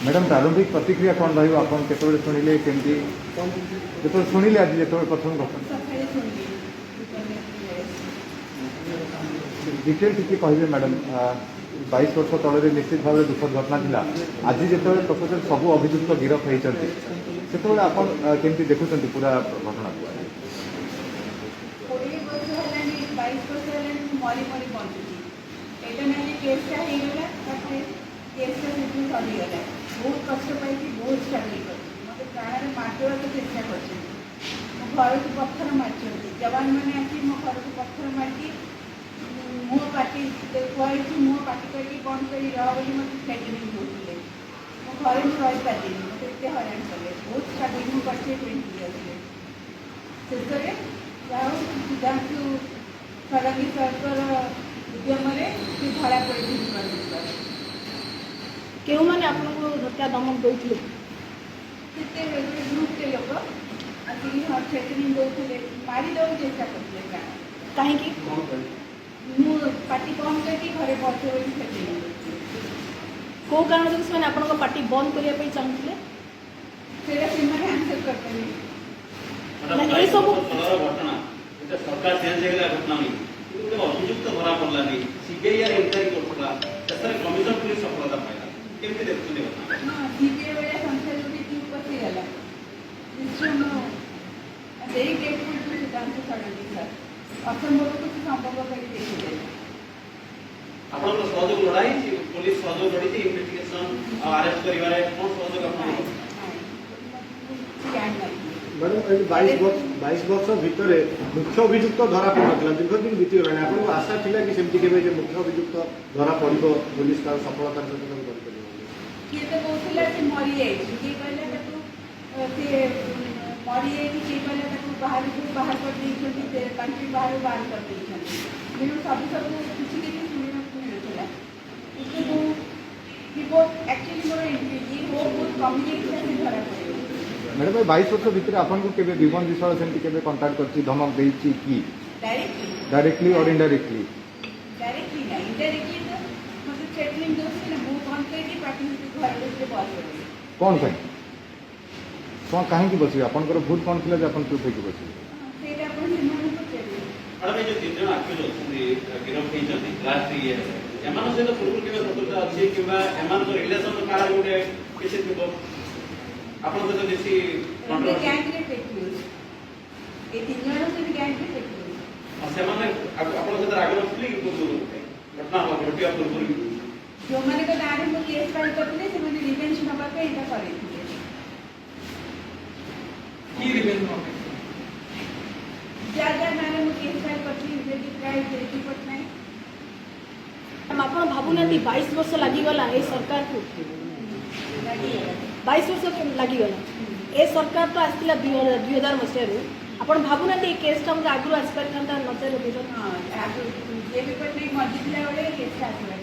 madam प्रारंभिक प्रतिक्रिया कौन रही आप शुणिले केमती जो शुणिले आज जो प्रथम डिटेल टी कहे मैडम 22 वर्ष तले निश्चित भाव दुखद घटना था आज जो प्रकृत सब अभियुक्त गिरफ होती से आप केमती देखुं पूरा घटना बहुत कष्ट पाई बहुत स्ट्रगल कर मत प्राण मारदेवा चेष्टा कर घर को पत्थर मारी जवान मैंने आसी मो घर को पत्थर मारिकी मुह पाटी कही मुह पाटी करके बंद कर रही मत थ्रेटनिंग होते मो घर में रही पारे मत एत हरान कले बहुत स्ट्रगल मुझे 20 इयर्स शेष में सिद्धांत षडंगी सरकार उद्यम धरा पड़ी क्यों मैंने आपको हत्या दमन दौले ग्रुप के लोग आसिक थ्रेटनिंग दौले मारिदे चेष्टा करते कहीं पार्टी बंद करके घरे बचे थ्रेटनिंग कौ कारण जो से आप पार्टी बंद करने चाहते आंसर करते ये सब घटना सरकार चेंज होगा घटना नहीं अभियुक्त धरा पड़ा सीबीआई इनक्वारी कर कमिशन पुलिस सफलता पाइला केमती देखते सीबीआई वाला संख्या जो भी पशिगला वेरी ग्रेटफुल टू सिद्धांत षडंगी सर असंभव को संभव कर देखिए आपन सहयोग लड़ाई पुलिस सहयोग लड़ी इन्वेस्टिगेशन अरेस्ट करिवारे कोन सहयोग आपन मैडम 22 वर्ष भितर मुख्य अभियुक्त धरा पड़ा दीर्घ दिन बीतीगला आपको आशा था कि सेमती के मुख्य अभियुक्त धरा पड़ो पुलिस का सफलता सहित किए तो कहला कि मरी जाए किए कहला से मरी जाए किए कहला बाहर कर देते कंट्री बाहर कर देते तेणु सब किसी शुणा मिलूला रिपोर्ट एक्चुअली मोर ये बहुत कम्युनिकेशन धरा पड़े मैडम 22 वर्ष भितर आपको केबे विमन विषय सेमती केबे कांटेक्ट करछि धमक देछि कि डायरेक्टली और इनडायरेक्टली ना इनडायरेक्टली तो मतलब थ्रेटनिंग दोस्त ना मुंह बंद करके पार्टी में घर से बॉल कर कौन कहीं बस आपंकर भूल कौन थी आप चुप होकर बस सेटा अपन हिमन को चाहिए मैडम ये जो तीन जन आक्यूज होती गिरफ होती लास्ट ये एमान सहित पूर्व केबे शत्रुता अछि किबा एमान को रिलेशन कारा गोटे किसी थिबो आपन सहित बेसी हमने गैंग रे टेक्यूज ये तीन जन से गैंग रे टेक्यूज और सेमाने आपन सहित आगे रखली कि पूर्व घटना हो घटिया पूर्व जो मैंने को नारे में केस फाइल करते से मैंने रिवेंज नंबर पे इनका करे की रिवेंज नंबर ज्यादा नारे में केस फाइल करती है कि प्राइस देती पट नहीं आप भावुना 22 वर्ष लगिगला ये सरकार को 22 वर्ष लगिगला ए सरकार तो आसला 2000 मसीह आप भावुना केसटा मतलब आगु आसपार नचर हाँ ये पेपर नहीं मर्जी बेले केस आसला